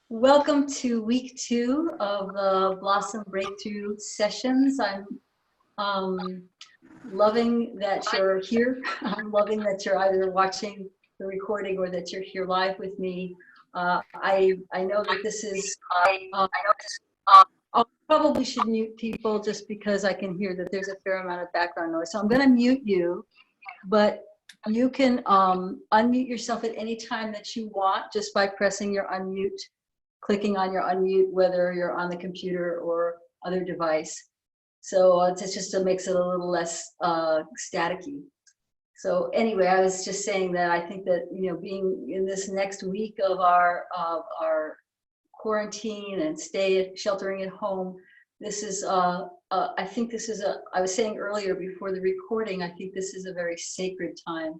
Welcome to week 2 of the Blossom Breakthrough sessions. I'm loving that you're here. I'm loving that you're either watching the recording or that you're here live with me. I know that this is, I probably should mute people just because I can hear that there's a fair amount of background noise. So I'm going to mute you, but you can unmute yourself at any time that you want just by pressing your unmute, clicking on your unmute, whether you're on the computer or other device. So it just makes it a little less staticky. So anyway, I was just saying that I think that, you know, being in this next week of our quarantine and sheltering at home, this is I think this is I was saying earlier before the recording, I think this is a very sacred time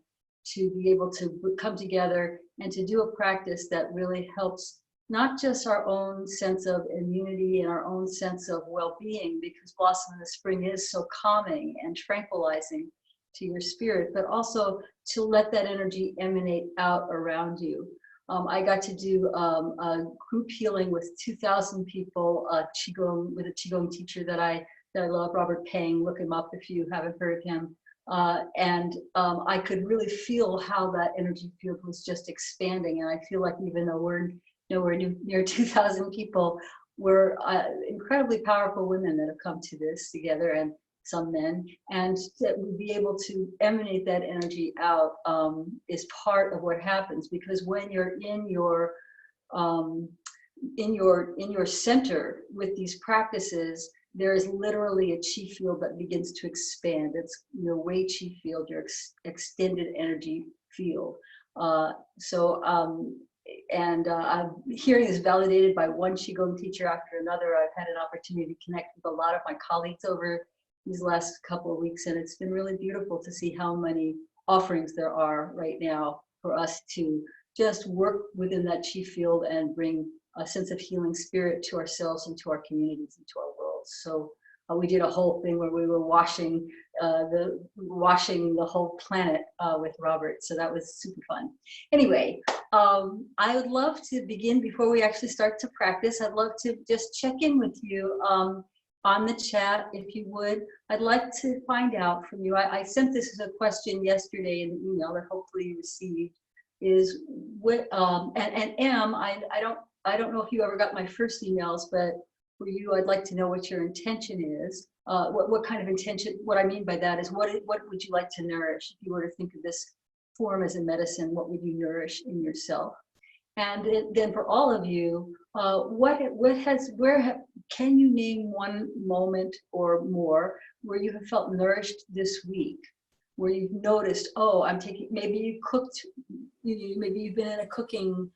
to be able to come together and to do a practice that really helps not just our own sense of immunity and our own sense of well-being, because Blossom in the Spring is so calming and tranquilizing to your spirit, but also to let that energy emanate out around you. I got to do a group healing with 2,000 people, Qigong, with a Qigong teacher that I love, Robert Peng. Look him up if you haven't heard of him. I could really feel how that energy field was just expanding. And I feel like even though we're nowhere near 2,000 people, we're incredibly powerful women that have come to this together, and some men, and that we be able to emanate that energy out is part of what happens. Because when you're in your center with these practices, there is literally a chi field that begins to expand. It's your Wei chi field, your extended energy field. I'm hearing this validated by one Qigong teacher after another. I've had an opportunity to connect with a lot of my colleagues over these last couple of weeks, and it's been really beautiful to see how many offerings there are right now for us to just work within that chi field and bring a sense of healing spirit to ourselves and to our communities and to our world. So we did a whole thing where we were washing the whole planet with Robert. So that was super fun. Anyway, I would love to begin before we actually start to practice. I'd love to just check in with you on the chat, if you would. I'd like to find out from you. I sent this as a question yesterday in an email that hopefully you received. Is what I don't know if you ever got my first emails, but for you, I'd like to know what your intention is. What kind of intention? What I mean by that is what would you like to nourish? If you were to think of this form as a medicine, what would you nourish in yourself? And then for all of you, can you name one moment or more where you have felt nourished this week, where you've noticed, oh, maybe you cooked, maybe you've been in a cooking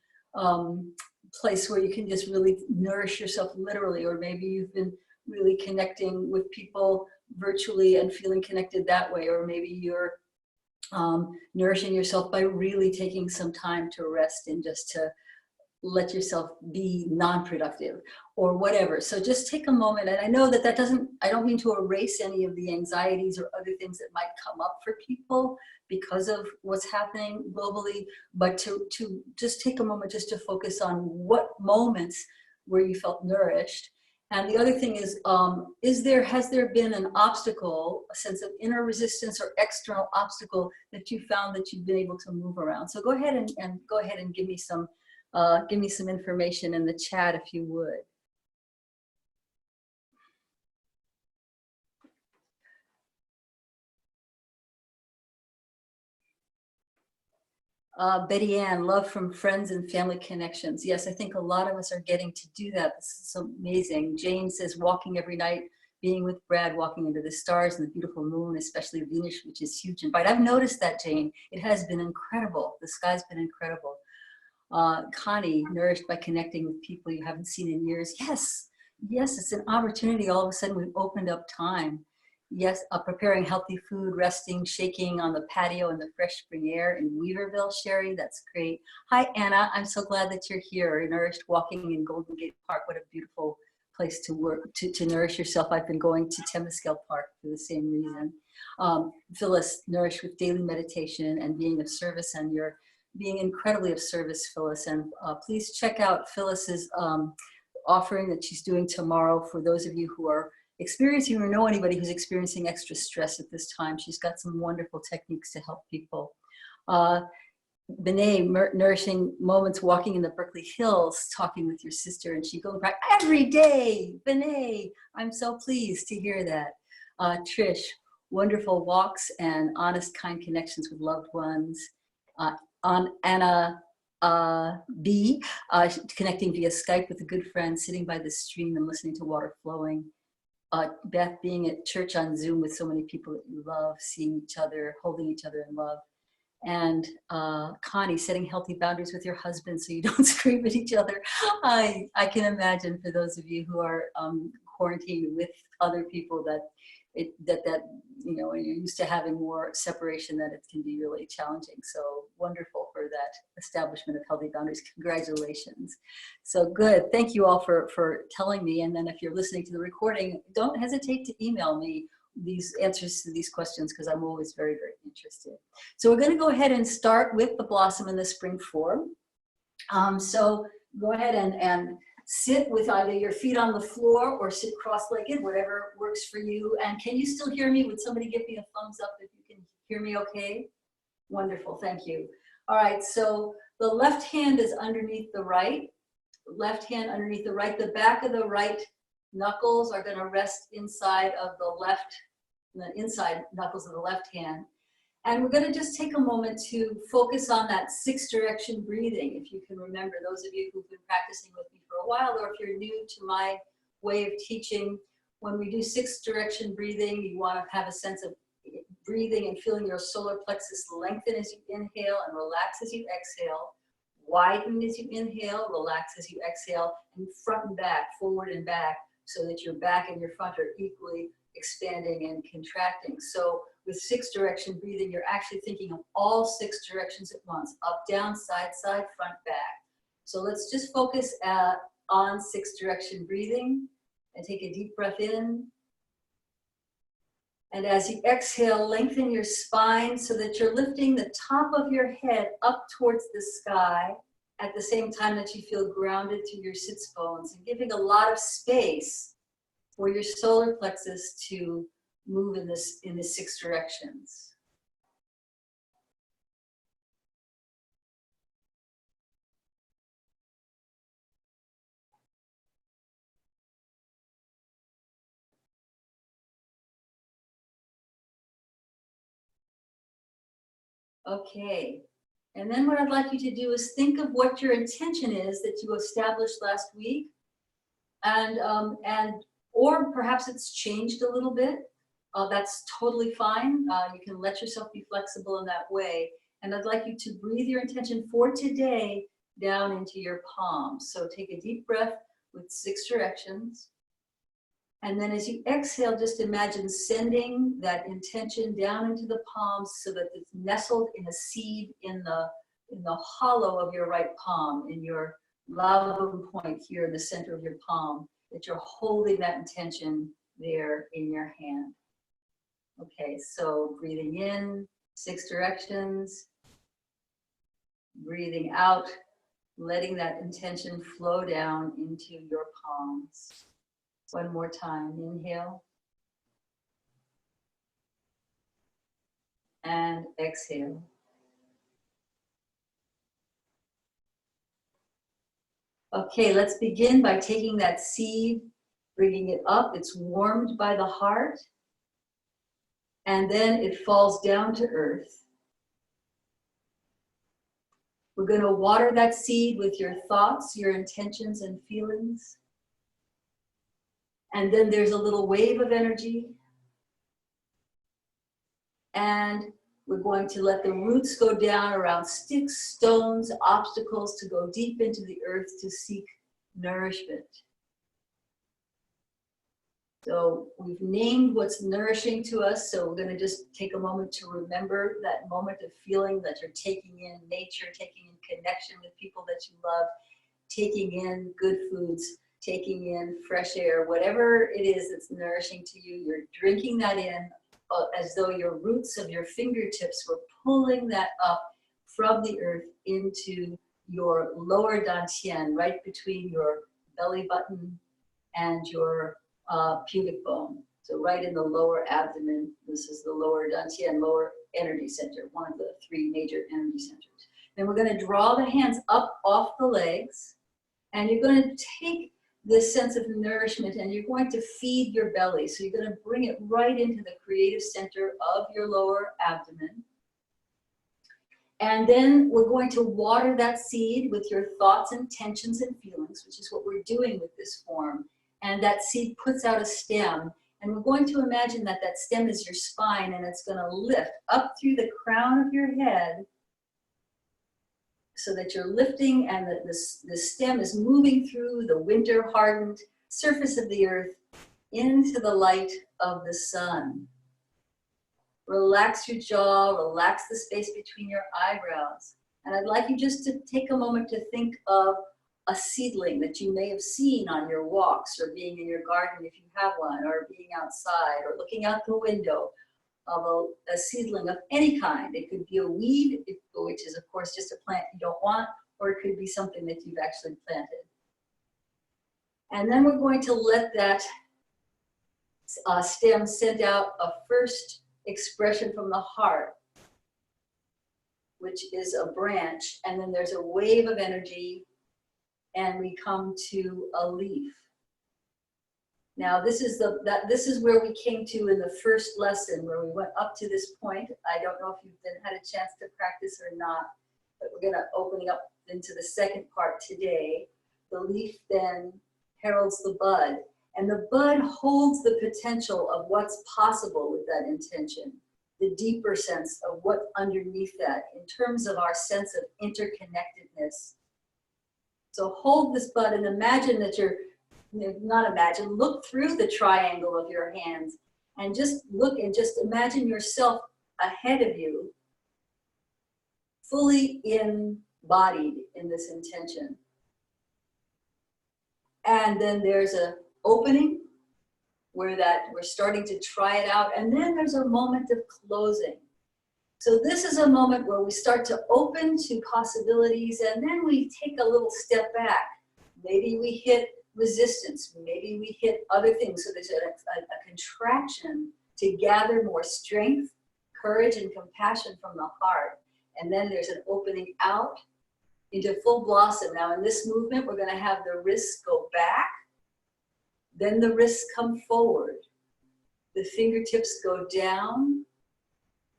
place where you can just really nourish yourself literally, or maybe you've been really connecting with people virtually and feeling connected that way, or maybe you're nourishing yourself by really taking some time to rest and just to let yourself be non-productive or whatever. So just take a moment. And I know that I don't mean to erase any of the anxieties or other things that might come up for people because of what's happening globally, but to just take a moment just to focus on what moments where you felt nourished. And the other thing is, has there been an obstacle, a sense of inner resistance or external obstacle that you found that you've been able to move around? So go ahead and give me some information in the chat if you would. Betty Ann, love from friends and family connections. Yes, I think a lot of us are getting to do that. This is so amazing. Jane says, walking every night, being with Brad, walking into the stars and the beautiful moon, especially Venus, which is huge and bright. I've noticed that, Jane. It has been incredible. The sky's been incredible. Connie, nourished by connecting with people you haven't seen in years. Yes, it's an opportunity. All of a sudden we've opened up time. Yes, preparing healthy food, resting, shaking on the patio in the fresh spring air in Weaverville. Sherry, that's great. Hi, Anna. I'm so glad that you're here. Nourished walking in Golden Gate Park. What a beautiful place to work, to nourish yourself. I've been going to Temescal Park for the same reason. Phyllis, nourished with daily meditation and being of service, and your being incredibly of service, Phyllis. And please check out Phyllis's offering that she's doing tomorrow for those of you who are experiencing or know anybody who's experiencing extra stress at this time. She's got some wonderful techniques to help people. Benet, nourishing moments walking in the Berkeley Hills, talking with your sister, and she goes back every day. Benet, I'm so pleased to hear that. Trish, wonderful walks and honest, kind connections with loved ones. On Anna B, connecting via Skype with a good friend, sitting by the stream and listening to water flowing. Beth, being at church on Zoom with so many people that you love, seeing each other, holding each other in love. And Connie, setting healthy boundaries with your husband so you don't scream at each other. I can imagine for those of you who are quarantined with other people that you know, you're used to having more separation, that it can be really challenging. So wonderful for that establishment of healthy boundaries. Congratulations. So good. Thank you all for telling me. And then if you're listening to the recording, don't hesitate to email me these answers to these questions, because I'm always very, very interested. So we're going to go ahead and start with the Blossom in the Spring form. So go ahead and sit with either your feet on the floor or sit cross-legged, whatever works for you. And can you still hear me? Would somebody give me a thumbs up if you can hear me okay? Wonderful, thank you. All right, so the left hand is underneath the right. Left hand underneath the right. The back of the right knuckles are going to rest inside of the inside knuckles of the left hand. And we're going to just take a moment to focus on that 6-direction breathing. If you can remember, those of you who've been practicing with me for a while, or if you're new to my way of teaching, when we do 6-direction breathing, you want to have a sense of breathing and feeling your solar plexus lengthen as you inhale and relax as you exhale. Widen as you inhale, relax as you exhale, and front and back, forward and back, so that your back and your front are equally expanding and contracting. So with 6-direction breathing, you're actually thinking of all 6 directions at once: up, down, side, side, front, back. So let's just focus on 6-direction breathing and take a deep breath in. And as you exhale, lengthen your spine so that you're lifting the top of your head up towards the sky at the same time that you feel grounded through your sits bones, and giving a lot of space for your solar plexus to move in the 6 directions. Okay, and then what I'd like you to do is think of what your intention is that you established last week, and or perhaps it's changed a little bit. That's totally fine. You can let yourself be flexible in that way. And I'd like you to breathe your intention for today down into your palms. So take a deep breath with 6 directions. And then as you exhale, just imagine sending that intention down into the palms so that it's nestled in a seed in the hollow of your right palm, in your labrum point here in the center of your palm, that you're holding that intention there in your hand. Okay, so breathing in, 6 directions. Breathing out, letting that intention flow down into your palms. One more time, inhale. And exhale. Okay, let's begin by taking that seed, bringing it up. It's warmed by the heart. And then it falls down to earth. We're going to water that seed with your thoughts, your intentions and feelings. And then there's a little wave of energy. And we're going to let the roots go down around sticks, stones, obstacles, to go deep into the earth to seek nourishment. So we've named what's nourishing to us, so we're going to just take a moment to remember that moment of feeling that you're taking in nature, taking in connection with people that you love, taking in good foods, taking in fresh air, whatever it is that's nourishing to you, you're drinking that in as though your roots of your fingertips were pulling that up from the earth into your lower dantian, right between your belly button and your pubic bone. So right in the lower abdomen, this is the lower dantian, lower energy center, one of the three major energy centers. Then we're going to draw the hands up off the legs, and you're going to take this sense of nourishment and you're going to feed your belly. So you're going to bring it right into the creative center of your lower abdomen. And then we're going to water that seed with your thoughts, intentions, and feelings, which is what we're doing with this form. And that seed puts out a stem. And we're going to imagine that that stem is your spine, and it's going to lift up through the crown of your head so that you're lifting, and the stem is moving through the winter-hardened surface of the earth into the light of the sun. Relax your jaw, relax the space between your eyebrows. And I'd like you just to take a moment to think of a seedling that you may have seen on your walks, or being in your garden if you have one, or being outside, or looking out the window of a seedling of any kind. It could be a weed, which is of course just a plant you don't want, or it could be something that you've actually planted. And then we're going to let that stem send out a first expression from the heart, which is a branch, and then there's a wave of energy, and we come to a leaf. Now this is where we came to in the first lesson, where we went up to this point. I don't know if you've had a chance to practice or not, but we're going to open up into the second part today. The leaf then heralds the bud, and the bud holds the potential of what's possible with that intention, the deeper sense of what's underneath that in terms of our sense of interconnectedness. So hold this bud and imagine that look through the triangle of your hands and just look and just imagine yourself ahead of you, fully embodied in this intention. And then there's an opening where we're starting to try it out, and then there's a moment of closing. So this is a moment where we start to open to possibilities, and then we take a little step back. Maybe we hit resistance, maybe we hit other things. So there's a contraction to gather more strength, courage, and compassion from the heart. And then there's an opening out into full blossom. Now in this movement, we're going to have the wrists go back, then the wrists come forward, the fingertips go down,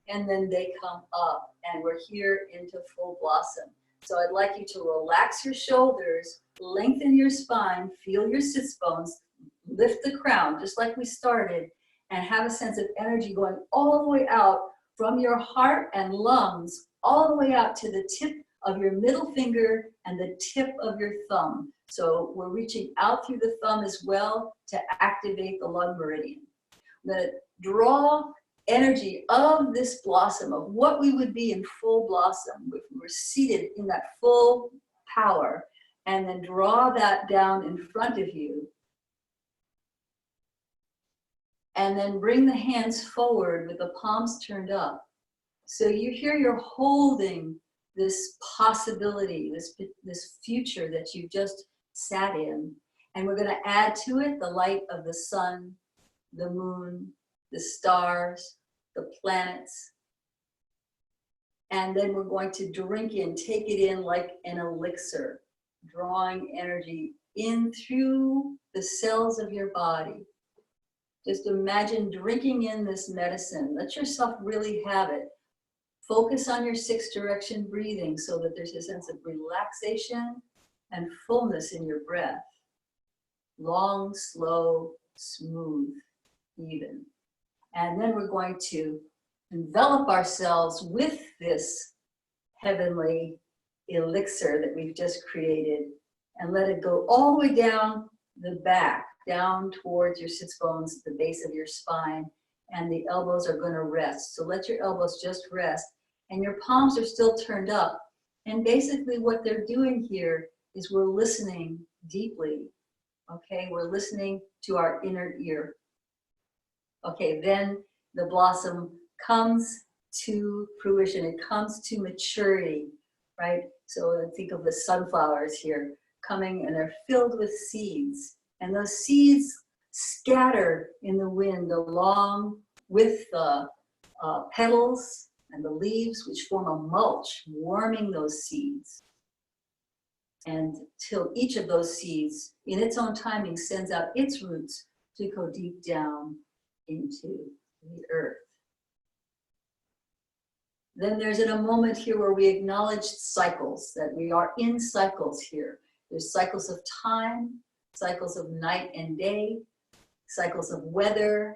and then they come up, and we're here into full blossom. So I'd like you to relax your shoulders, lengthen your spine, feel your sits bones, lift the crown, just like we started, and have a sense of energy going all the way out from your heart and lungs, all the way out to the tip of your middle finger and the tip of your thumb. So we're reaching out through the thumb as well to activate the lung meridian. I'm going to draw energy of this blossom, of what we would be in full blossom if we were seated in that full power, and then draw that down in front of you. And then bring the hands forward with the palms turned up. So you're holding this possibility, this future that you just sat in. And we're going to add to it the light of the sun, the moon, the stars, the planets. And then we're going to drink in, take it in like an elixir, drawing energy in through the cells of your body. Just imagine drinking in this medicine. Let yourself really have it. Focus on your 6 direction breathing so that there's a sense of relaxation and fullness in your breath. Long, slow, smooth, even. And then we're going to envelop ourselves with this heavenly elixir that we've just created and let it go all the way down the back, down towards your sits bones, the base of your spine, and the elbows are going to rest. So let your elbows just rest, and your palms are still turned up. And basically what they're doing here is we're listening deeply, okay? We're listening to our inner ear. Okay, then the blossom comes to fruition. It comes to maturity, right? So think of the sunflowers here coming, and they're filled with seeds. And those seeds scatter in the wind along with the petals and the leaves, which form a mulch, warming those seeds. And till each of those seeds, in its own timing, sends out its roots to go deep down into the earth. Then there's a moment here where we acknowledge cycles, that we are in cycles here. There's cycles of time, cycles of night and day, cycles of weather,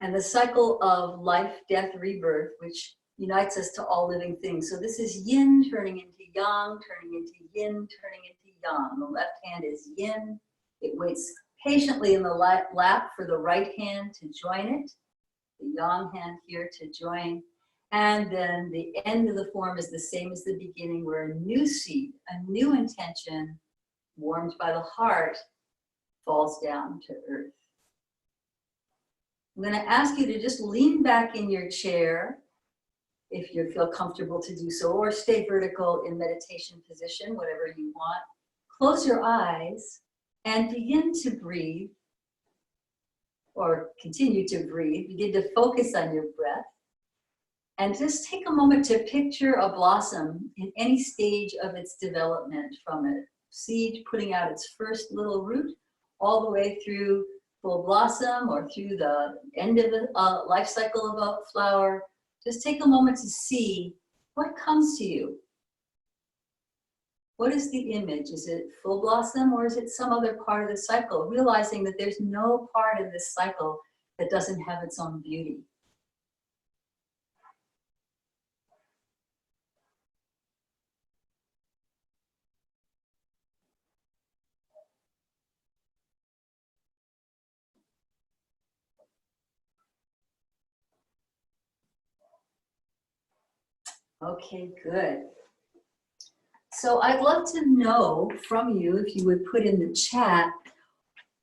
and the cycle of life, death, rebirth, which unites us to all living things. So this is yin turning into yang, turning into yin, turning into yang. The left hand is yin. It waits patiently in the lap for the right hand to join it. The yang hand here to join. And then the end of the form is the same as the beginning, where a new seed, a new intention, warmed by the heart, falls down to earth. I'm going to ask you to just lean back in your chair, if you feel comfortable to do so, or stay vertical in meditation position, whatever you want. Close your eyes and begin to breathe, or continue to breathe. Begin to focus on your breath. And just take a moment to picture a blossom in any stage of its development, from a seed putting out its first little root all the way through full blossom, or through the end of the life cycle of a flower. Just take a moment to see what comes to you. What is the image? Is it full blossom, or is it some other part of the cycle? Realizing that there's no part of this cycle that doesn't have its own beauty. Okay, good. So I'd love to know from you, if you would put in the chat,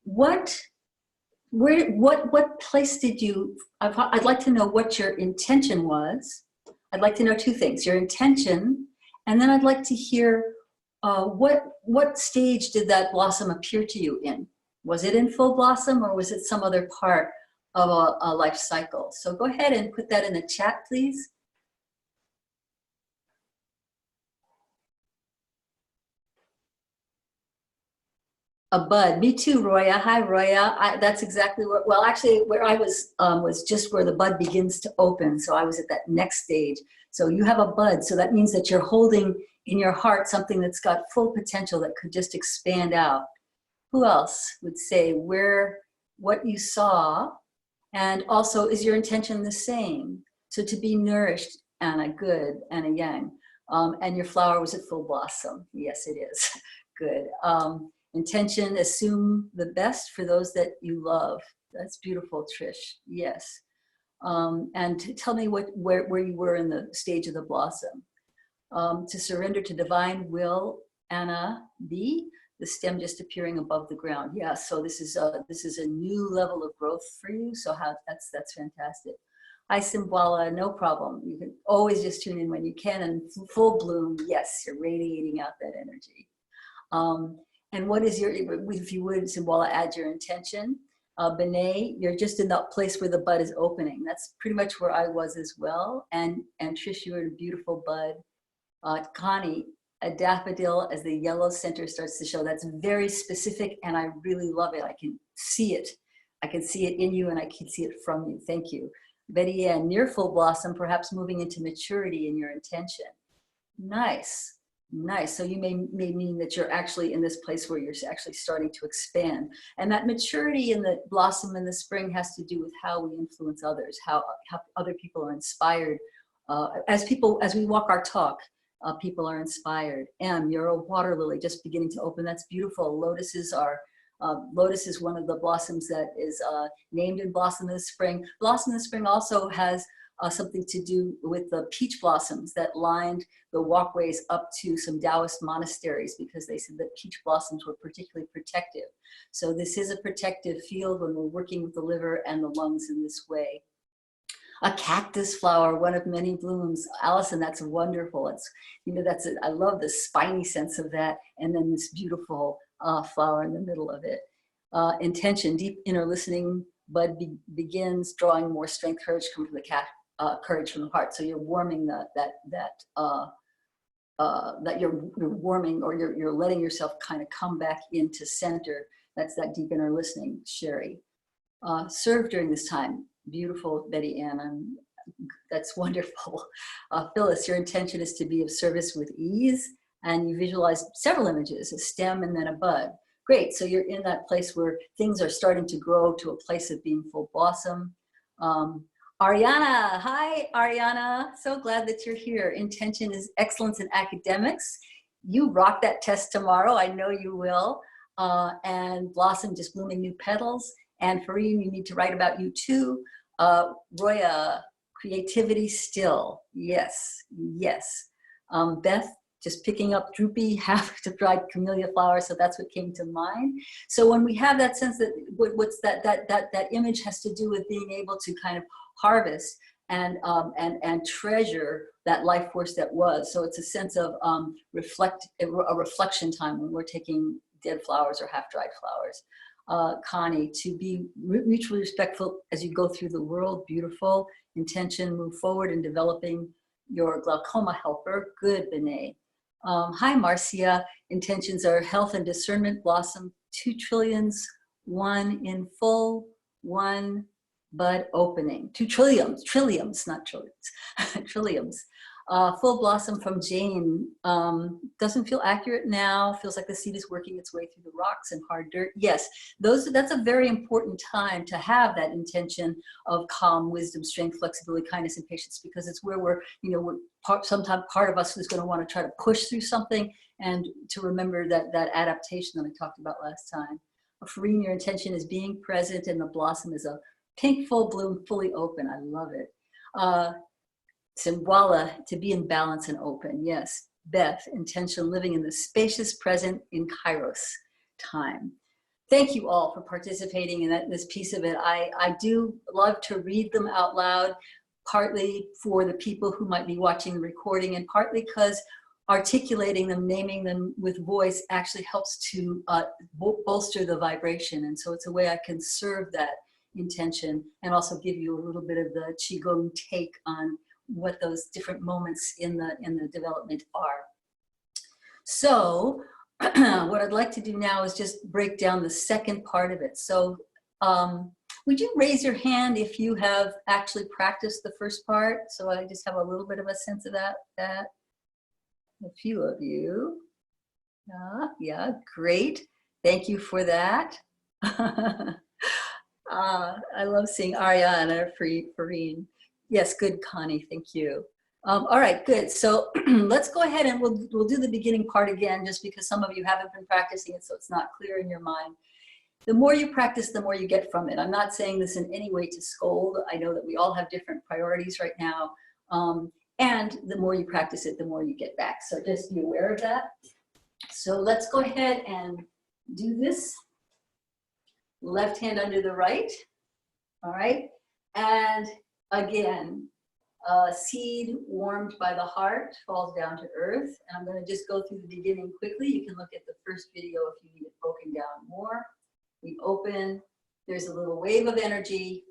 what place did you, I'd like to know what your intention was. I'd like to know two things: your intention, and then I'd like to hear what stage did that blossom appear to you in? Was it in full blossom, or was it some other part of a life cycle? So go ahead and put that in the chat, please. A bud. Me too, Roya. Hi, Roya. That's exactly where, well, actually, where I was just where the bud begins to open. So I was at that next stage. So you have a bud. So that means that you're holding in your heart something that's got full potential that could just expand out. Who else would say what you saw? And also, is your intention the same? So to be nourished, and a good and a yang. And your flower was at full blossom. Yes, it is. Good. Intention, assume the best for those that you love. That's beautiful, Trish. Yes. And tell me where you were in the stage of the blossom. To surrender to divine will, Anna B. The stem just appearing above the ground. Yeah. So this is a new level of growth for you. So that's fantastic. Hi, Simbwala. No problem. You can always just tune in when you can, and full bloom. Yes, you're radiating out that energy. And what is your, if you would, Simbwala, add your intention. Benet, you're just in that place where the bud is opening. That's pretty much where I was as well. And Trish, you were a beautiful bud. Connie, a daffodil as the yellow center starts to show. That's very specific, and I really love it. I can see it. I can see it in you, and I can see it from you. Thank you. Betty Ann, near full blossom, perhaps moving into maturity in your intention. Nice. Nice. So you may mean that you're actually in this place where you're actually starting to expand. And that maturity in the blossom in the spring has to do with how we influence others, how other people are inspired. As we walk our talk, people are inspired. You're a water lily just beginning to open. That's beautiful. Lotuses are, lotus is one of the blossoms that is named in Blossom in the Spring. Blossom in the Spring also has something to do with the peach blossoms that lined the walkways up to some Taoist monasteries, because they said that peach blossoms were particularly protective. So this is a protective field when we're working with the liver and the lungs in this way. A cactus flower, one of many blooms. Allison, that's wonderful. It's, you know, that's it. I love the spiny sense of that. And then this beautiful flower in the middle of it. Intention, deep inner listening, bud begins drawing more strength, courage come from the courage from the heart. So you're warming that you're warming, or you're letting yourself kind of come back into center. That's that deep inner listening, Sherry. Serve during this time. Beautiful, Betty Ann. That's wonderful. Phyllis, your intention is to be of service with ease, and you visualize several images, a stem and then a bud. Great, so you're in that place where things are starting to grow to a place of being full blossom. Ariana, hi Ariana, so glad that you're here. Intention is excellence in academics. You rock that test tomorrow, I know you will. And blossom, just blooming new petals. And Farine, you need to write about you too. Roya, creativity still, yes, yes. Beth, just picking up droopy, half to dried camellia flowers, so that's what came to mind. So when we have that sense that what's that image has to do with being able to kind of harvest and treasure that life force that was. So it's a sense of a reflection time when we're taking dead flowers or half-dried flowers. Connie, to be mutually respectful as you go through the world, beautiful. Intention, move forward in developing your glaucoma helper. Good, Benet. Hi, Marcia. Intentions are health and discernment, blossom 2 trillions, 1 in full, 1 bud opening. 2 trilliums, not trillions, trilliums. Full blossom from Jane. Doesn't feel accurate now. Feels like the seed is working its way through the rocks and hard dirt. Yes, that's a very important time to have that intention of calm, wisdom, strength, flexibility, kindness, and patience, because it's where we're, you know, sometimes part of us is going to want to try to push through something, and to remember that adaptation that I talked about last time. Farine, your intention is being present, and the blossom is a pink full bloom, fully open. I love it. Simbwala, to be in balance and open. Yes. Beth, intention, living in the spacious present in Kairos time. Thank you all for participating in this piece of it. I do love to read them out loud, partly for the people who might be watching the recording, and partly because articulating them, naming them with voice actually helps to bolster the vibration. And so it's a way I can serve that intention and also give you a little bit of the Qigong take on what those different moments in the development are. So what I'd like to do now is just break down the second part of it. So would you raise your hand if you have actually practiced the first part? So I just have a little bit of a sense of that. A few of you. Yeah, great. Thank you for that. I love seeing Ariana, Farine. Yes, good, Connie, thank you. All right, good. So let's go ahead and we'll do the beginning part again, just because some of you haven't been practicing it, so it's not clear in your mind. The more you practice, the more you get from it. I'm not saying this in any way to scold. I know that we all have different priorities right now. And the more you practice it, the more you get back. So just be aware of that. So let's go ahead and do this. Left hand under the right. All right. And again, seed warmed by the heart falls down to earth. And I'm going to just go through the beginning quickly. You can look at the first video if you need it broken down more. We open, there's a little wave of energy,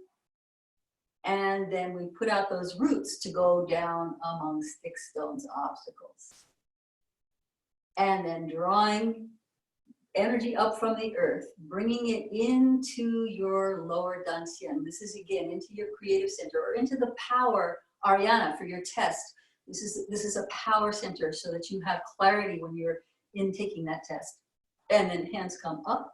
and then we put out those roots to go down among stick stones, obstacles. And then drawing energy up from the earth, bringing it into your lower dantian. This is again into your creative center, or into the power, Ariana, for your test. This is a power center so that you have clarity when you're in taking that test. And then hands come up.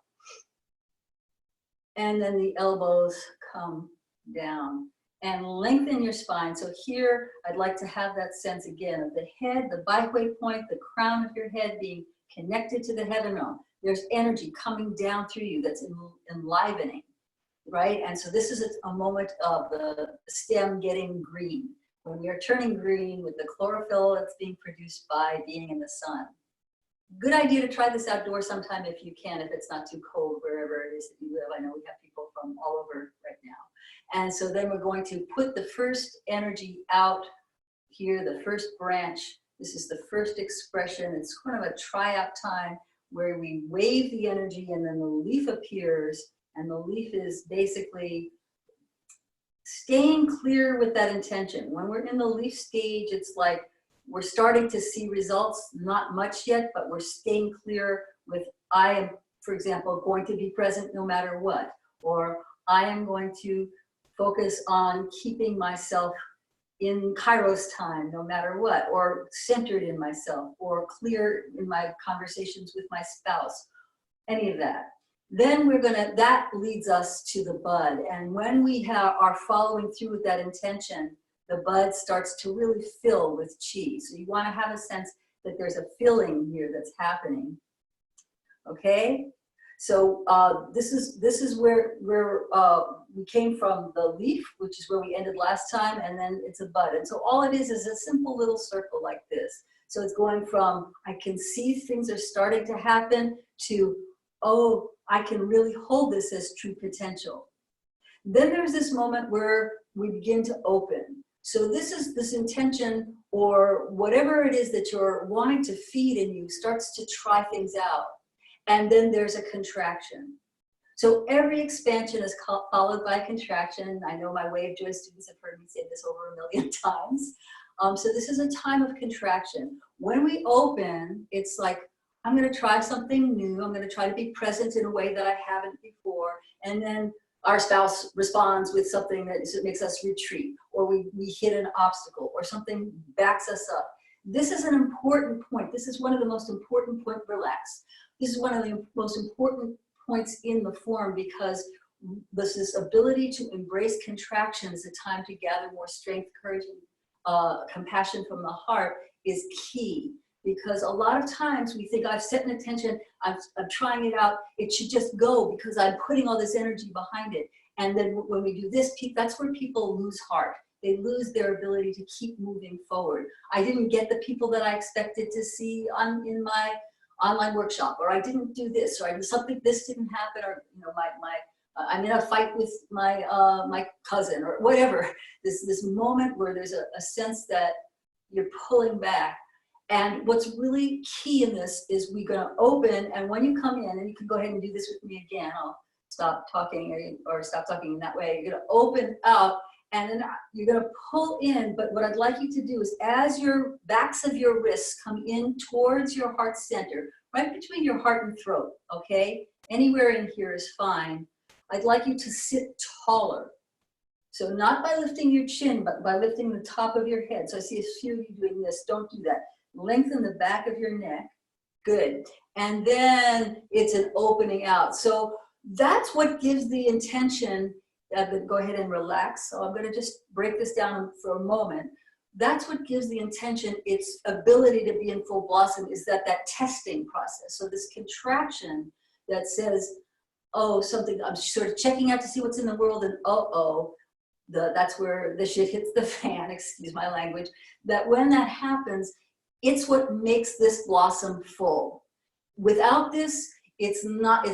And then the elbows come down. And lengthen your spine. So here, I'd like to have that sense again of the head, the byway point, the crown of your head being connected to the heaven realm. There's energy coming down through you that's enlivening, right? And so this is a moment of the stem getting green. When you're turning green with the chlorophyll that's being produced by being in the sun. Good idea to try this outdoors sometime if you can, if it's not too cold wherever it is that you live. I know we have people from all over right now. And so then we're going to put the first energy out here, the first branch. This is the first expression. It's kind of a tryout time where we wave the energy and then the leaf appears, and the leaf is basically staying clear with that intention. When we're in the leaf stage, it's like we're starting to see results, not much yet, but we're staying clear with, I am, for example, going to be present no matter what, or I am going to focus on keeping myself in Kairos time, no matter what, or centered in myself, or clear in my conversations with my spouse, any of that. Then that leads us to the bud. And when we are following through with that intention, the bud starts to really fill with chi. So you want to have a sense that there's a filling here that's happening. Okay? So this is where we came from, the leaf, which is where we ended last time, and then it's a bud. And so all it is a simple little circle like this. So it's going from, I can see things are starting to happen, to, oh, I can really hold this as true potential. Then there's this moment where we begin to open. So this intention, or whatever it is that you're wanting to feed in you, starts to try things out. And then there's a contraction. So every expansion is followed by a contraction. I know my Wave Joy students have heard me say this over 1,000,000 times. So this is a time of contraction. When we open, it's like, I'm going to try something new. I'm going to try to be present in a way that I haven't before. And then our spouse responds with something that makes us retreat, or we hit an obstacle, or something backs us up. This is an important point. This is one of the most important points. Relax. This is one of the most important points in the form, because this ability to embrace contraction is a time to gather more strength, courage, and compassion from the heart is key. Because a lot of times we think, I've set an intention, I'm trying it out, it should just go because I'm putting all this energy behind it. And then when we do this, that's where people lose heart. They lose their ability to keep moving forward. I didn't get the people that I expected to see in my online workshop, or I didn't do this, or this didn't happen, or I'm in a fight with my cousin, or whatever. This moment where there's a sense that you're pulling back. And what's really key in this is we're going to open, and when you come in, and you can go ahead and do this with me again, I'll stop talking or stop talking in that way. You're going to open out, and then you're going to pull in. But what I'd like you to do is, as your backs of your wrists come in towards your heart center, right between your heart and throat, okay? Anywhere in here is fine. I'd like you to sit taller. So not by lifting your chin, but by lifting the top of your head. So I see a few of you doing this. Don't do that. Lengthen the back of your neck. Good. And then it's an opening out. So that's what gives the intention. Go ahead and relax. So I'm going to just break this down for a moment. That's what gives the intention its ability to be in full blossom, is that testing process. So this contraction that says, oh, something, I'm sort of checking out to see what's in the world, and that's where the shit hits the fan, excuse my language, that when that happens, it's what makes this blossom full. Without this, it's not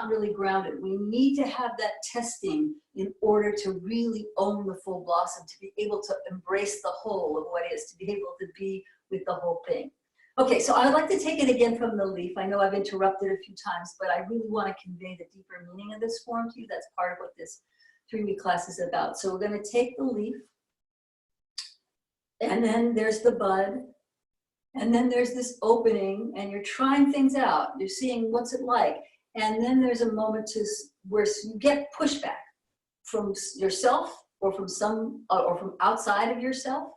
really grounded. We need to have that testing in order to really own the full blossom, to be able to embrace the whole of what is, to be able to be with the whole thing. Okay, so I'd like to take it again from the leaf. I know I've interrupted a few times, but I really want to convey the deeper meaning of this form to you. That's part of what this 3-week class is about. So we're going to take the leaf, and then there's the bud, and then there's this opening, and you're trying things out. You're seeing what's it like. And then there's a moment where you get pushback from yourself, or from outside of yourself.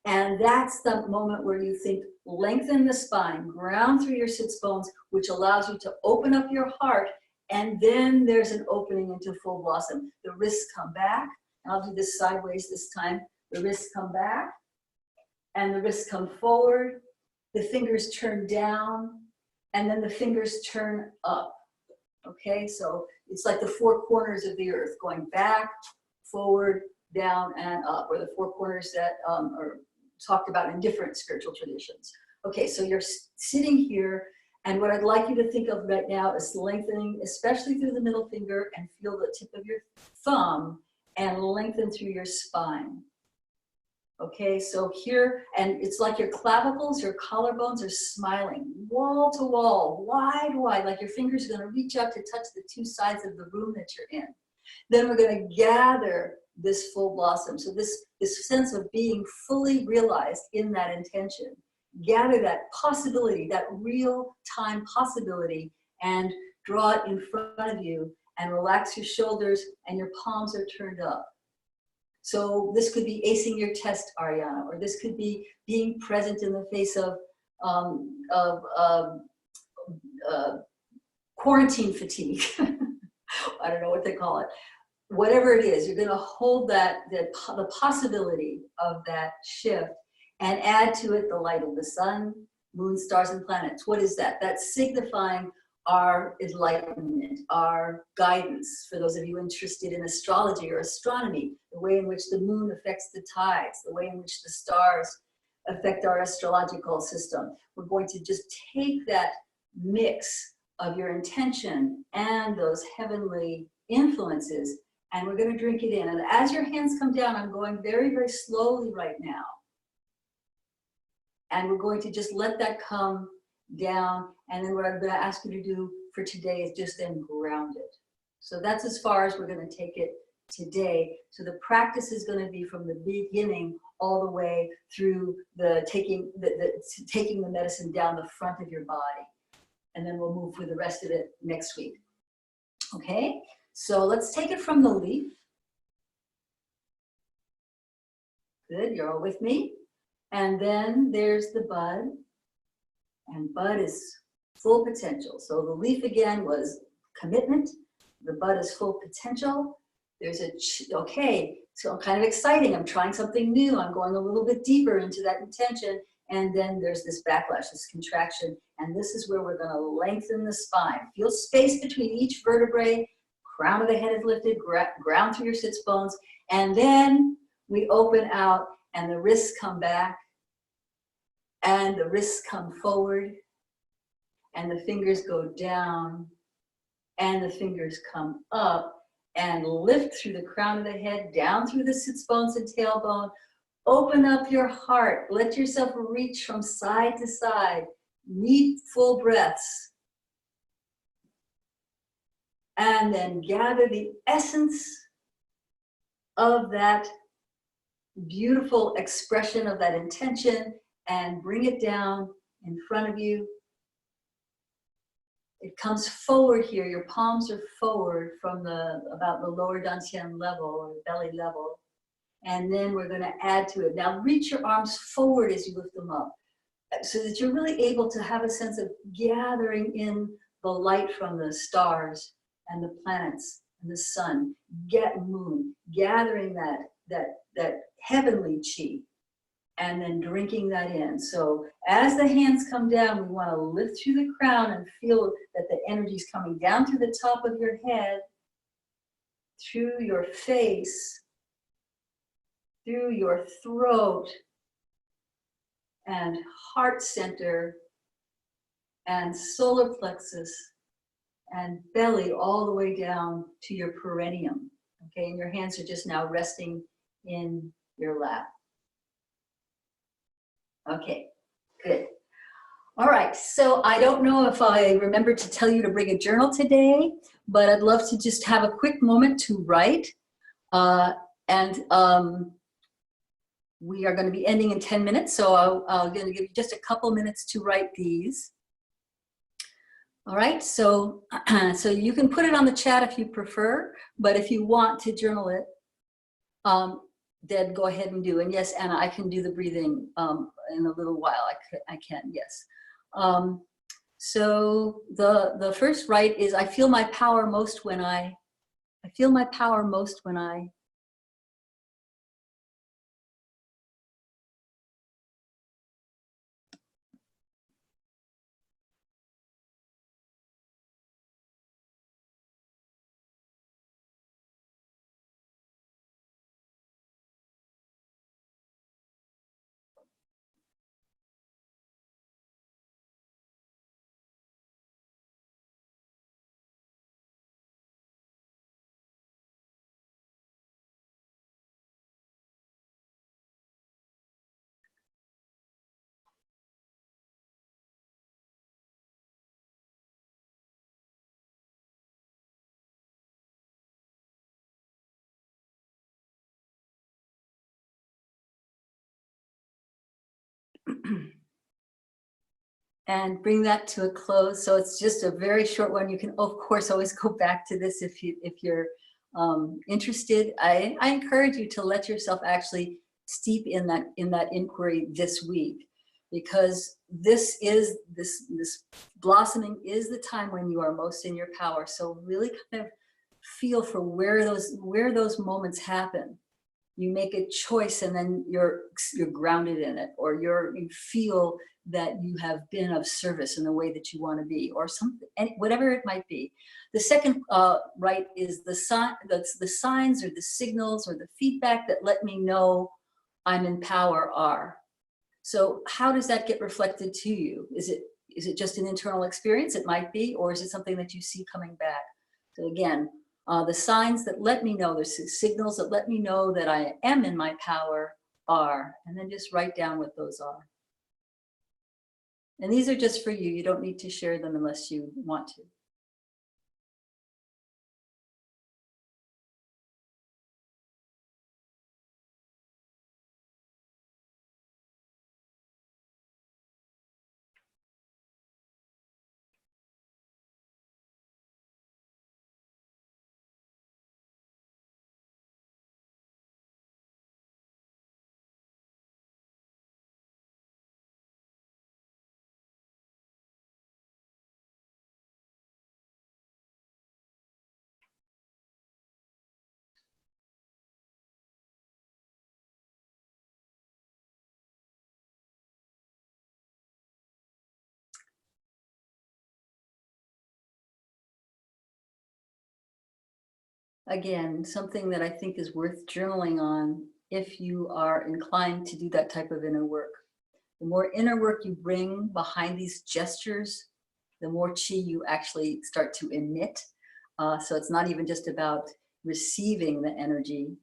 And that's the moment where you think, lengthen the spine, ground through your sits bones, which allows you to open up your heart. And then there's an opening into full blossom. The wrists come back, and I'll do this sideways this time. The wrists come back, and the wrists come forward. The fingers turn down, and then the fingers turn up. Okay, so it's like the 4 corners of the earth, going back, forward, down, and up, or the 4 corners that are talked about in different spiritual traditions. Okay, so you're sitting here, And what I'd like you to think of right now is lengthening, especially through the middle finger, and feel the tip of your thumb and lengthen through your spine. Okay, so here, and it's like your clavicles, your collarbones are smiling, wall to wall, wide, wide, like your fingers are gonna reach out to touch the two sides of the room that you're in. Then we're gonna gather this full blossom. So this sense of being fully realized in that intention. Gather that possibility, that real time possibility, and draw it in front of you, and relax your shoulders, and your palms are turned up. So this could be acing your test, Ariana, or this could be being present in the face of quarantine fatigue. I don't know what they call it. Whatever it is, you're going to hold the possibility of that shift and add to it the light of the sun, moon, stars, and planets. What is that? That's signifying our enlightenment, our guidance. For those of you interested in astrology or astronomy, the way in which the moon affects the tides, the way in which the stars affect our astrological system. We're going to just take that mix of your intention and those heavenly influences, and we're going to drink it in. And as your hands come down, I'm going very, very slowly right now. And we're going to just let that come down. And then what I'm going to ask you to do for today is just then ground it. So that's as far as we're going to take it today. So the practice is going to be from the beginning all the way through the taking the medicine down the front of your body. And then we'll move with the rest of it next week. Okay, so let's take it from the leaf. Good, you're all with me. And then there's the bud. And bud is full potential. So the leaf again was commitment. The bud is full potential. There's okay, so kind of exciting. I'm trying something new. I'm going a little bit deeper into that intention. And then there's this backlash, this contraction. And this is where we're going to lengthen the spine. Feel space between each vertebrae. Crown of the head is lifted, ground through your sits bones. And then we open out and the wrists come back. And the wrists come forward. And the fingers go down. And the fingers come up. And lift through the crown of the head, down through the sits bones and tailbone. Open up your heart. Let yourself reach from side to side. Need full breaths. And then gather the essence of that beautiful expression of that intention and bring it down in front of you. It comes forward here. Your palms are forward from about the lower dantian level or belly level. And then we're going to add to it. Now reach your arms forward as you lift them up so that you're really able to have a sense of gathering in the light from the stars and the planets and the sun, moon, gathering that heavenly chi and then drinking that in. So as the hands come down, we want to lift through the crown and feel that the energy is coming down to the top of your head, through your face, through your throat and heart center and solar plexus and belly all the way down to your perineum. Okay, and your hands are just now resting in your lap. Okay, good. All right, so I don't know if I remembered to tell you to bring a journal today, but I'd love to just have a quick moment to write. We are going to be ending in 10 minutes, so I'm going to give you just a couple minutes to write these. All right, so, so you can put it on the chat if you prefer, but if you want to journal it, then go ahead and do. And yes, Anna, I can do the breathing in a little while. I can, yes. So the first write is, I feel my power most when I feel my power most when I And bring that to a close. So it's just a very short one. You can, of course, always go back to this if you're interested. I encourage you to let yourself actually steep in that inquiry this week, because this blossoming is the time when you are most in your power. So really kind of feel for where those moments happen. You make a choice and then you're grounded in it, or you feel that you have been of service in the way that you want to be, or something, and whatever it might be. The second right is the signs or the signals or the feedback that let me know I'm in power are. So how does that get reflected to you? Is it just an internal experience? It might be, or is it something that you see coming back? So again, the signs that let me know, the signals that let me know that I am in my power are, and then just write down what those are. And these are just for you. You don't need to share them unless you want to. Again, something that I think is worth journaling on if you are inclined to do that type of inner work. The more inner work you bring behind these gestures, the more chi you actually start to emit. So it's not even just about receiving the energy,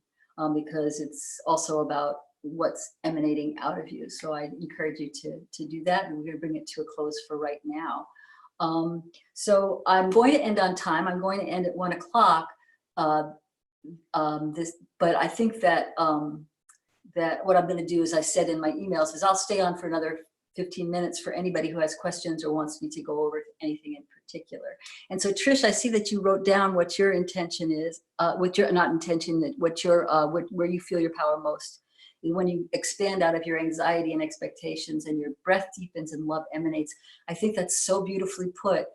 because it's also about what's emanating out of you. So I encourage you to do that. And we're going to bring it to a close for right now. So I'm going to end on time. I'm going to end at 1 o'clock. But I think that that what I'm going to do, as I said in my emails, is I'll stay on for another 15 minutes for anybody who has questions or wants me to go over anything in particular. And so, Trish, I see that you wrote down what your intention is, what your, not intention, what your, where you feel your power most. When you expand out of your anxiety and expectations and your breath deepens and love emanates. I think that's so beautifully put.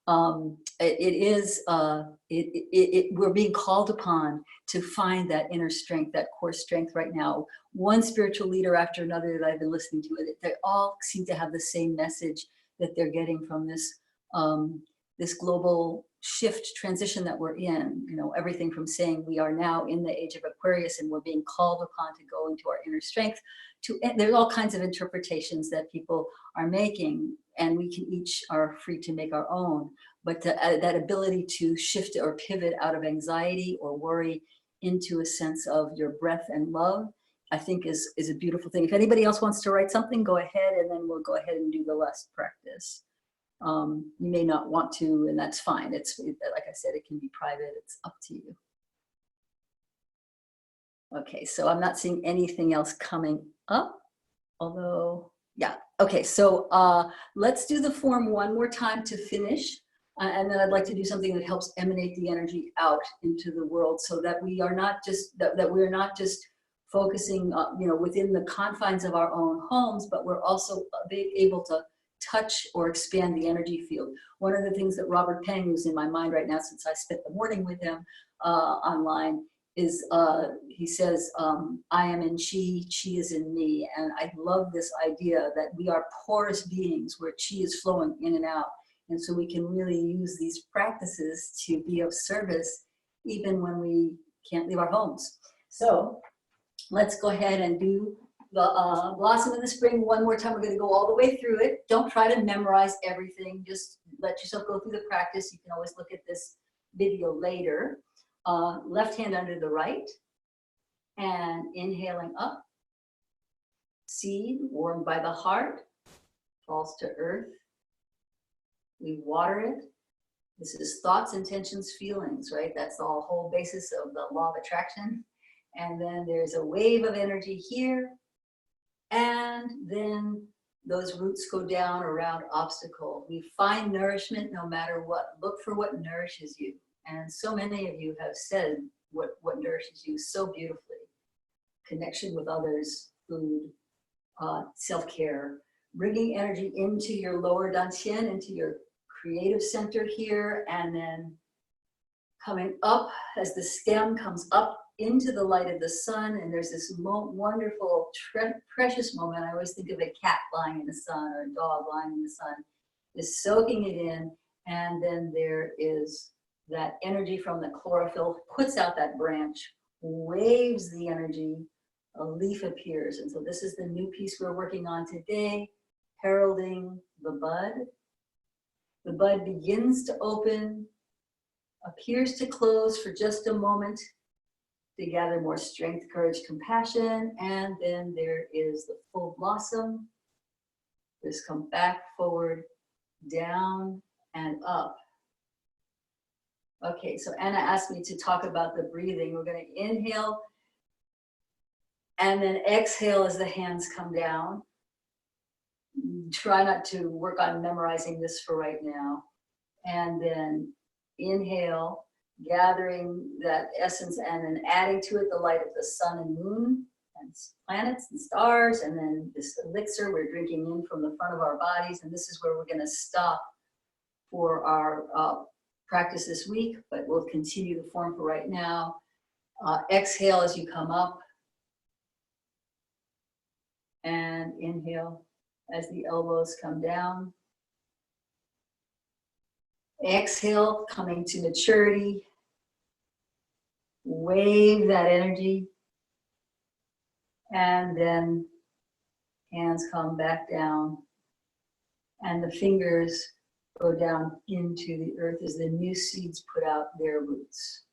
We're being called upon to find that inner strength, that core strength right now. One spiritual leader after another that I've been listening to, they all seem to have the same message that they're getting from this this global shift transition that we're in. You know, everything from saying we are now in the age of Aquarius and we're being called upon to go into our inner strength, to there's all kinds of interpretations that people are making, and we can each are free to make our own. But that ability to shift or pivot out of anxiety or worry into a sense of your breath and love, I think is a beautiful thing. If anybody else wants to write something, go ahead, and then we'll go ahead and do the last practice. You may not want to, and that's fine. It's like I said, it can be private. It's up to you. Okay, so I'm not seeing anything else coming up, although, yeah. Okay, so let's do the form one more time to finish. And then I'd like to do something that helps emanate the energy out into the world, so that we are not just that we're not just focusing, you know, within the confines of our own homes, but we're also being able to touch or expand the energy field. One of the things that Robert Peng, who's in my mind right now since I spent the morning with him online, is he says, I am in chi, chi is in me. And I love this idea that we are porous beings where chi is flowing in and out. And so we can really use these practices to be of service even when we can't leave our homes. So let's go ahead and do the Blossom in the Spring one more time. We're going to go all the way through it. Don't try to memorize everything. Just let yourself go through the practice. You can always look at this video later. Left hand under the right, and inhaling up. Seed warmed by the heart falls to earth. We water it. This is thoughts, intentions, feelings, right? That's the whole basis of the law of attraction. And then there's a wave of energy here. And then Those roots go down around obstacle. We find nourishment no matter what. Look for what nourishes you. And so many of you have said what nourishes you so beautifully. Connection with others, food, self-care, bringing energy into your lower dantian, into your creative center here, and then coming up as the stem comes up into the light of the sun, and there's this wonderful, precious moment. I always think of a cat lying in the sun or a dog lying in the sun, is soaking it in, and then there is that energy from the chlorophyll, puts out that branch, waves the energy, a leaf appears. And so this is the new piece we're working on today, heralding the bud. The bud begins to open, appears to close for just a moment to gather more strength, courage, compassion, and then there is the full blossom. Just come back, forward, down, and up. Okay, so Anna asked me to talk about the breathing. We're going to inhale and then exhale as the hands come down. Try not to work on memorizing this for right now. And then inhale, gathering that essence and then adding to it the light of the sun and moon and planets and stars, and then this elixir we're drinking in from the front of our bodies. And this is where we're going to stop for our practice this week, but we'll continue the form for right now. Exhale as you come up, and inhale as the elbows come down. Exhale, coming to maturity. Wave that energy. And then hands come back down. And the fingers go down into the earth as the new seeds put out their roots.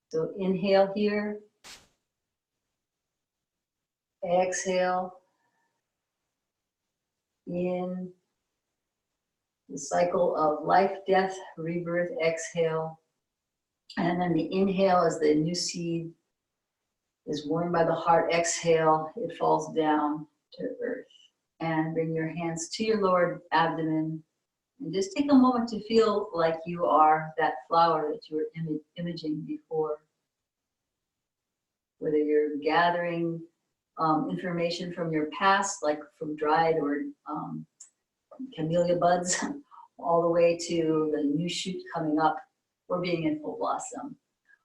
So inhale here. Exhale. In the cycle of life, death, rebirth, exhale. And then the inhale as the new seed is warmed by the heart. Exhale, it falls down to earth. And bring your hands to your lower abdomen. And just take a moment to feel like you are that flower that you were imaging before. Whether you're gathering information from your past, like from dried or camellia buds, all the way to the new shoot coming up, or being in full blossom.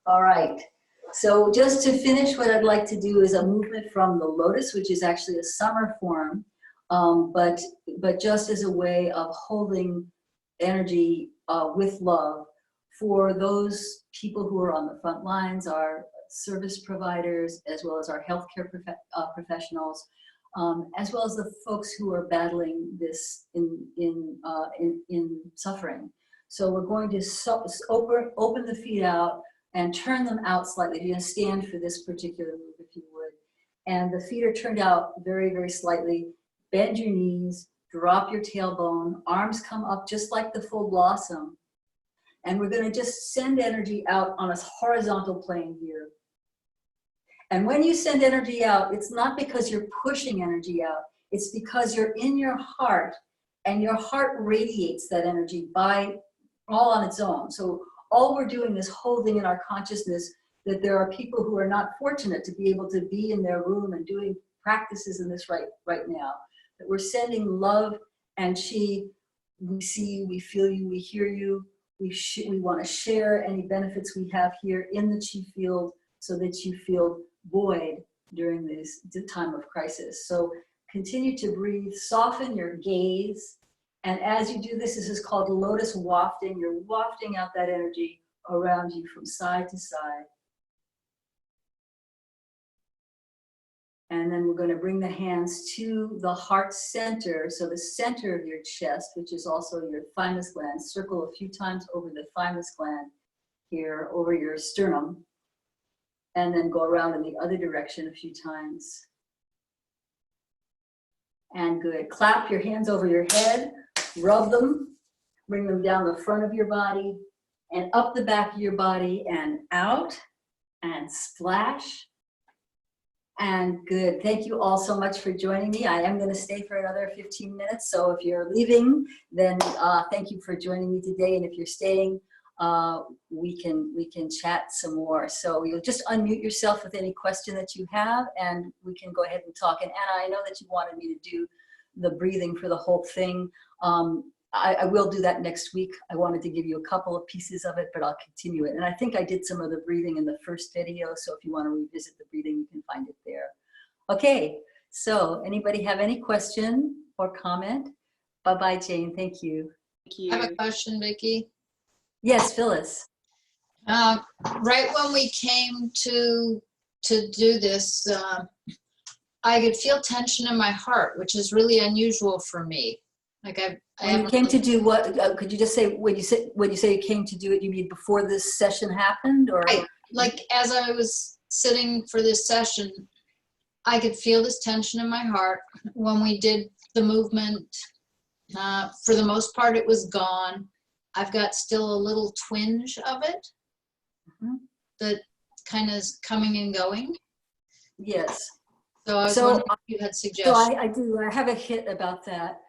All right, so just to finish, what I'd like to do is a movement from the lotus, which is actually a summer form, but just as a way of holding energy with love for those people who are on the front lines, our service providers, as well as our healthcare professionals, as well as the folks who are battling this in suffering. So we're going to open the feet out and turn them out slightly. You're going to stand for this particular move, if you would. And the feet are turned out very, very slightly. Bend your knees, drop your tailbone, arms come up just like the full blossom. And we're going to just send energy out on a horizontal plane here. And when you send energy out, it's not because you're pushing energy out. It's because you're in your heart, and your heart radiates that energy by all on its own. So all we're doing is holding in our consciousness that there are people who are not fortunate to be able to be in their room and doing practices in this right now. That we're sending love and chi. We see you, we feel you, we hear you. We want to share any benefits we have here in the chi field so that you feel buoyed during this time of crisis. So continue to breathe, soften your gaze. And as you do this, this is called lotus wafting. You're wafting out that energy around you from side to side. And then we're going to bring the hands to the heart center. So the center of your chest, which is also your thymus gland. Circle a few times over the thymus gland here, over your sternum. And then go around in the other direction a few times. And good. Clap your hands over your head. Rub them. Bring them down the front of your body and up the back of your body and out and splash. And good. Thank you all so much for joining me. I am going to stay for another 15 minutes. So if you're leaving, then thank you for joining me today. And if you're staying, we can chat some more. So you'll just unmute yourself with any question that you have, and we can go ahead and talk. And Anna, I know that you wanted me to do the breathing for the whole thing. I will do that next week. I wanted to give you a couple of pieces of it, but I'll continue it. And I think I did some of the breathing in the first video. So if you want to revisit the breathing, you can find it there. Okay, so anybody have any question or comment? Bye-bye, Jane. Thank you. Thank you. I have a question, Vicki. Yes, Phyllis. Right when we came to do this, I could feel tension in my heart, which is really unusual for me. Like When you came to do what? Could you just say when you say you came to do it? You mean before this session happened, or right, like as I was sitting for this session, I could feel this tension in my heart. When we did the movement, for the most part, it was gone. I've got still a little twinge of it that kind of is coming and going. Yes. So I was wondering if you had suggestions. So I do. I have a hit about that.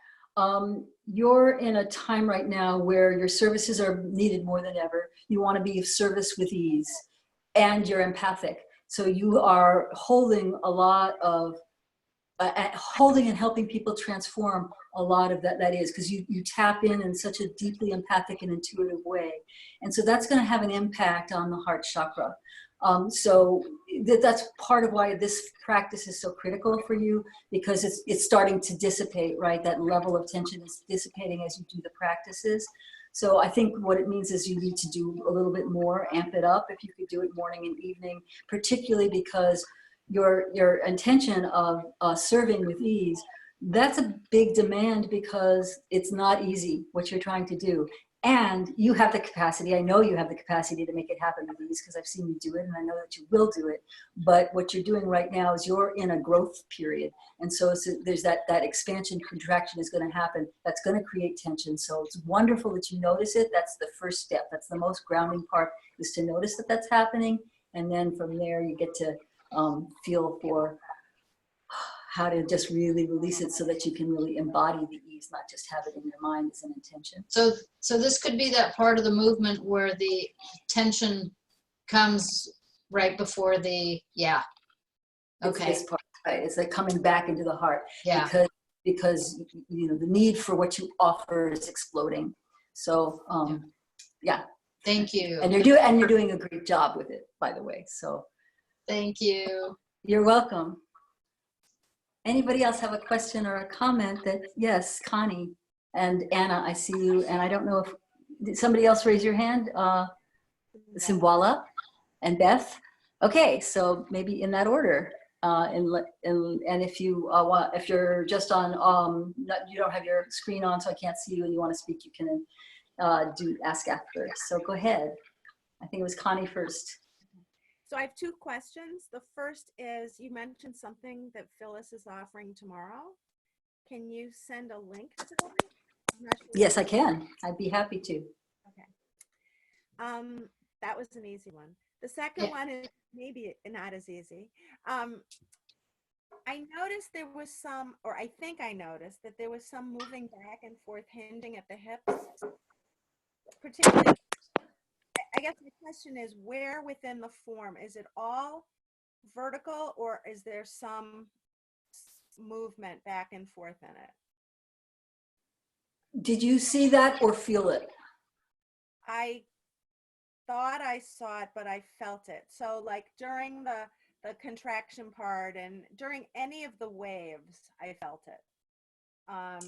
You're in a time right now where your services are needed more than ever. You want to be of service with ease, and you're empathic. So you are holding a lot of, holding and helping people transform a lot of that is, because you tap in such a deeply empathic and intuitive way. And so that's going to have an impact on the heart chakra. So that's part of why this practice is so critical for you, because it's starting to dissipate, right? That level of tension is dissipating as you do the practices. So I think what it means is you need to do a little bit more, amp it up if you could do it morning and evening, particularly because your intention of serving with ease, that's a big demand because it's not easy what you're trying to do. And you have the capacity, I know you have the capacity to make it happen with ease because I've seen you do it and I know that you will do it. But what you're doing right now is you're in a growth period. And so there's that expansion contraction is going to happen. That's going to create tension. So it's wonderful that you notice it. That's the first step. That's the most grounding part, is to notice that that's happening. And then from there you get to feel for how to just really release it so that you can really embody the ease, not just have it in your mind as an intention. So this could be that part of the movement where the tension comes right before the, yeah. Okay. It's this part, right? It's like coming back into the heart. Yeah. Because you know the need for what you offer is exploding. So yeah. Thank you. And you're doing a great job with it, by the way. So thank you. You're welcome. Anybody else have a question or a comment? That yes, Connie and Anna, I see you, and I don't know if did somebody else raise your hand. Simbwala and Beth. Okay, so maybe in that order. And if you want, if you're just on, you don't have your screen on, so I can't see you, and you want to speak, you can ask after. So go ahead. I think it was Connie first. So I have two questions. The first is, you mentioned something that Phyllis is offering tomorrow. Can you send a link to that? I'm not sure. Yes, I can. I'd be happy to. Okay. That was an easy one. The second one is maybe not as easy. I noticed there was some, or I think I noticed that there was some moving back and forth, hinging at the hips. Particularly, I guess the question is, where within the form? Is it all vertical, or is there some movement back and forth in it? Did you see that or feel it? I thought I saw it, but I felt it. So like during the contraction part and during any of the waves, I felt it. But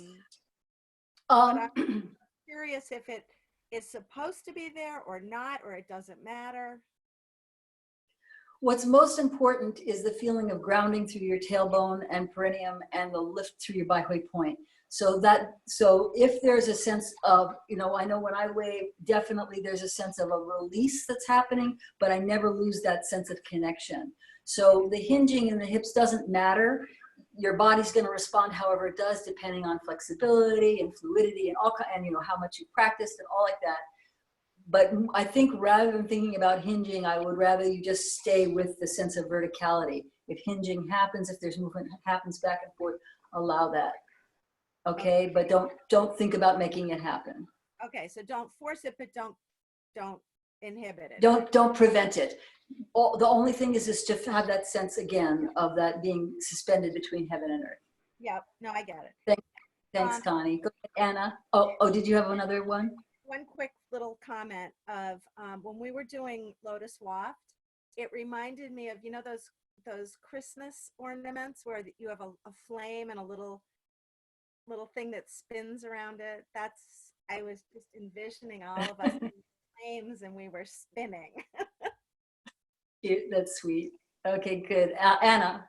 I'm curious if it is supposed to be there or not, or it doesn't matter. What's most important is the feeling of grounding through your tailbone and perineum and the lift through your bihuy point. So if there's a sense of, I know when I wave, definitely there's a sense of a release that's happening, but I never lose that sense of connection. So the hinging in the hips doesn't matter. Your body's going to respond however it does, depending on flexibility and fluidity and how much you practiced and all like that. But I think rather than thinking about hinging, I would rather you just stay with the sense of verticality. If hinging happens, if there's movement happens back and forth, allow that. Okay, but don't think about making it happen. Okay, so don't force it, but don't inhibit it. Don't prevent it. The only thing is to have that sense again of that being suspended between heaven and earth. Yep. No, I get it. Thanks, Connie. Go ahead, Anna. Oh, did you have another one? One quick little comment of when we were doing Lotus Waft, it reminded me of, you know, those Christmas ornaments where you have a flame and a little thing that spins around it. I was just envisioning all of us in flames and we were spinning. Cute, that's sweet. Okay, good. Anna.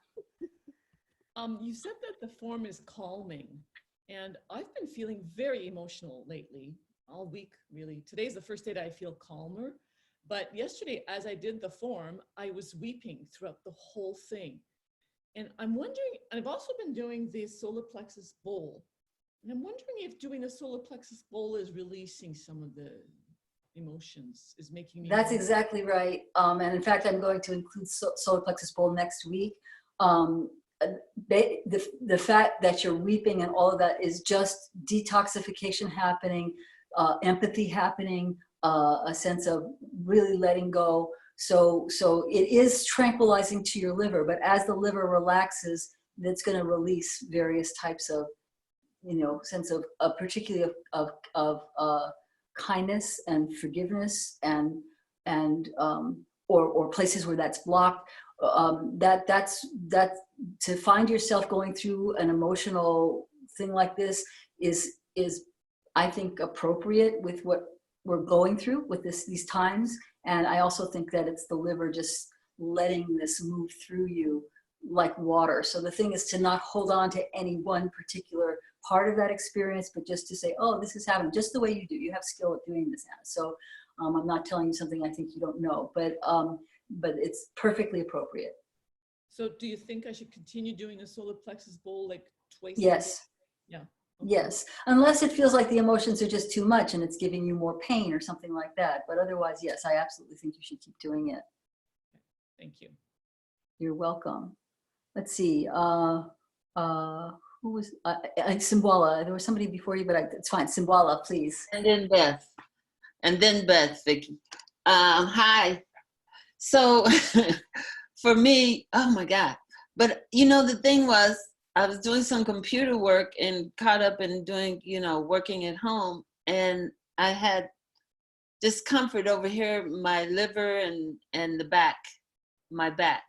You said that the form is calming, and I've been feeling very emotional lately, all week really. Today's the first day that I feel calmer, but yesterday as I did the form, I was weeping throughout the whole thing. And I'm wondering, and I've also been doing the solar plexus bowl, and I'm wondering if doing the solar plexus bowl is releasing some of the emotions, is making me. That's exactly right. And in fact, I'm going to include solar plexus bowl next week. The fact that you're weeping and all of that is just detoxification happening, empathy happening, a sense of really letting go. So it is tranquilizing to your liver, but as the liver relaxes, that's going to release various types of, sense of particularly of kindness and forgiveness and or places where that's blocked. That's to find yourself going through an emotional thing like this is I think appropriate with what we're going through with these times. And I also think that it's the liver just letting this move through you like water. So the thing is to not hold on to any one particular part of that experience, but just to say, oh, this is happening just the way you do. You have skill at doing this, Anna. So I'm not telling you something I think you don't know, but it's perfectly appropriate. So do you think I should continue doing a solar plexus bowl like twice? Yes. Yeah. Okay. Yes, unless it feels like the emotions are just too much and it's giving you more pain or something like that. But otherwise, yes, I absolutely think you should keep doing it. Thank you. You're welcome. Let's see. Who was Simbwala? There was somebody before you, but it's fine. Simbwala, please. And then Beth, Vicky. Hi. So for me, oh my God. But the thing was, I was doing some computer work and caught up in doing, working at home. And I had discomfort over here, my liver and the back, my back.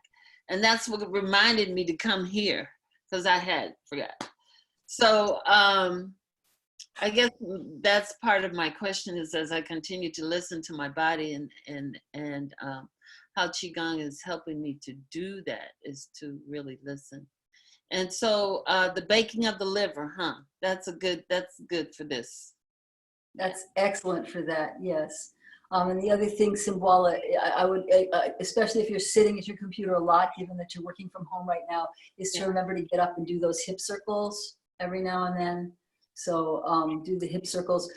And that's what reminded me to come here because I had forgot. So I guess that's part of my question is as I continue to listen to my body and how Qigong is helping me to do that is to really listen. And so the baking of the liver, that's good for this. That's excellent for that, yes. And the other thing, Simbwala, I would, especially if you're sitting at your computer a lot, given that you're working from home right now, is to remember to get up and do those hip circles every now and then. So do the hip circles.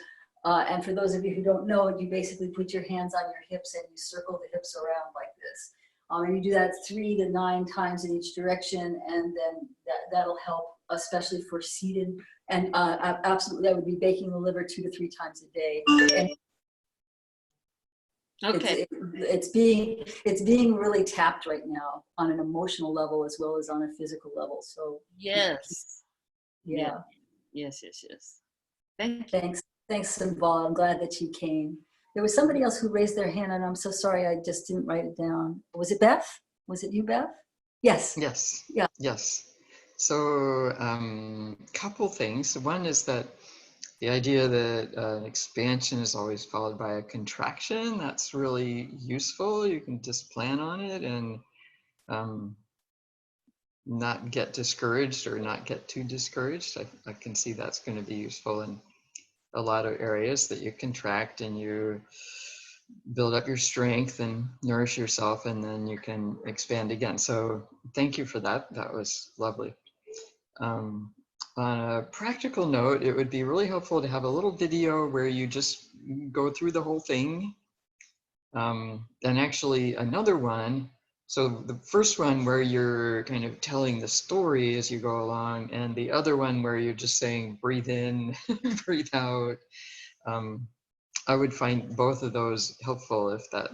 And for those of you who don't know, you basically put your hands on your hips and you circle the hips around like this. And you do that 3 to 9 times in each direction, and then that'll help, especially for seated. And absolutely, that would be baking the liver 2 to 3 times a day. And okay. It's being really tapped right now on an emotional level as well as on a physical level. So Yes. yeah. Yes. Thank you. Thanks, Simbal. I'm glad that you came. There was somebody else who raised their hand, and I'm so sorry I just didn't write it down. Was it Beth? Was it you, Beth? Yes. Yes. Yeah. Yes. So couple things. One is that the idea that an expansion is always followed by a contraction, that's really useful. You can just plan on it and not get discouraged or not get too discouraged. I can see that's going to be useful in a lot of areas that you contract and you build up your strength and nourish yourself, and then you can expand again. So thank you for that. That was lovely. On a practical note, it would be really helpful to have a little video where you just go through the whole thing. And actually another one So the first one where you're kind of telling the story as you go along, and the other one where you're just saying breathe in, breathe out. I would find both of those helpful if that.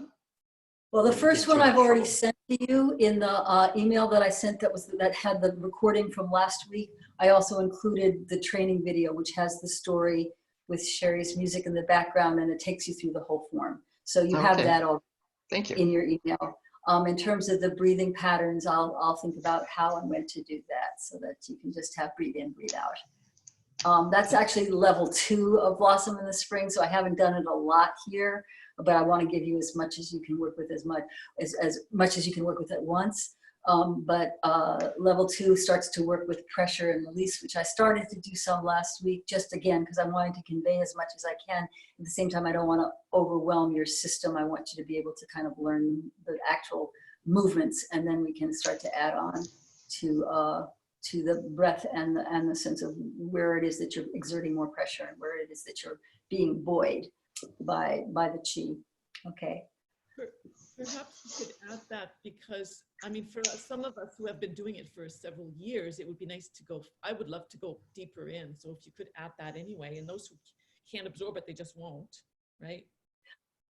Well, the wouldn't first get one too I've much already trouble. sent to you in the email that I sent that had the recording from last week. I also included the training video, which has the story with Sherry's music in the background, and it takes you through the whole form. So you have Okay, that all thank you. in your email. In terms of the breathing patterns, I'll think about how and when to do that so that you can just have breathe in, breathe out. That's actually level 2 of Blossom in the Spring, so I haven't done it a lot here, but I want to give you as much as you can work with, as much as you can work with at once. Level 2 starts to work with pressure and release, which I started to do some last week, just again, because I'm wanting to convey as much as I can. At the same time, I don't want to overwhelm your system. I want you to be able to kind of learn the actual movements, and then we can start to add on to the breath and the sense of where it is that you're exerting more pressure and where it is that you're being buoyed by the chi. Okay. Perhaps you could add that because, I mean, for some of us who have been doing it for several years, it would be nice to go, I would love to go deeper in. So if you could add that anyway, and those who can't absorb it, they just won't, right?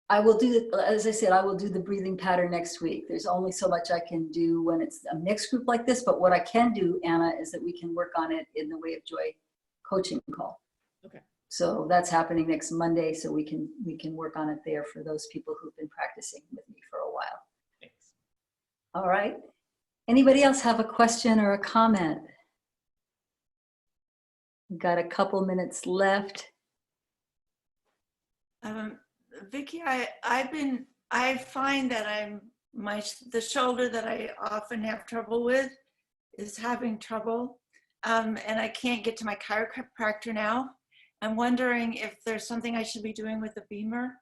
I will do, as I said, I will do the breathing pattern next week. There's only so much I can do when it's a mixed group like this, but what I can do, Anna, is that we can work on it in the Way of Joy coaching call. Okay. So that's happening next Monday, so we can work on it there for those people who've been practicing with me for a while. Thanks. All right. Anybody else have a question or a comment? We've got a couple minutes left. Vicki, I find that the shoulder that I often have trouble with is having trouble, and I can't get to my chiropractor now. I'm wondering if there's something I should be doing with the beamer.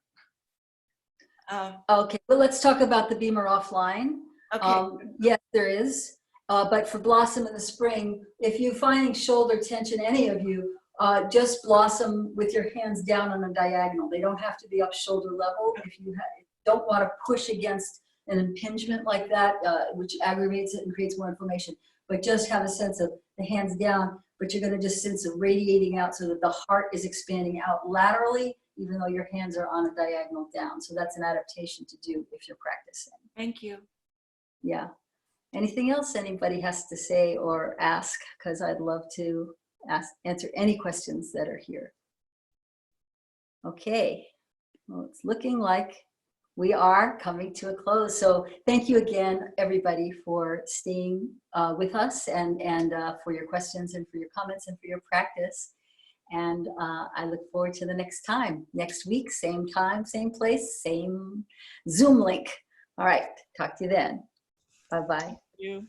Okay, well, let's talk about the beamer offline. Okay. Yes, there is. But for Blossom in the Spring, if you're finding shoulder tension, any of you, just Blossom with your hands down on a diagonal. They don't have to be up shoulder level. If you don't want to push against an impingement like that, which aggravates it and creates more inflammation, but just have a sense of the hands down, but you're going to just sense it radiating out so that the heart is expanding out laterally, even though your hands are on a diagonal down. So that's an adaptation to do if you're practicing. Thank you. Yeah. Anything else anybody has to say or ask? Because I'd love to answer any questions that are here. Okay. Well, it's looking like we are coming to a close. So thank you again, everybody, for staying with us and for your questions and for your comments and for your practice. And I look forward to the next time. Next week, same time, same place, same Zoom link. All right. Talk to you then. Bye-bye. Thank you.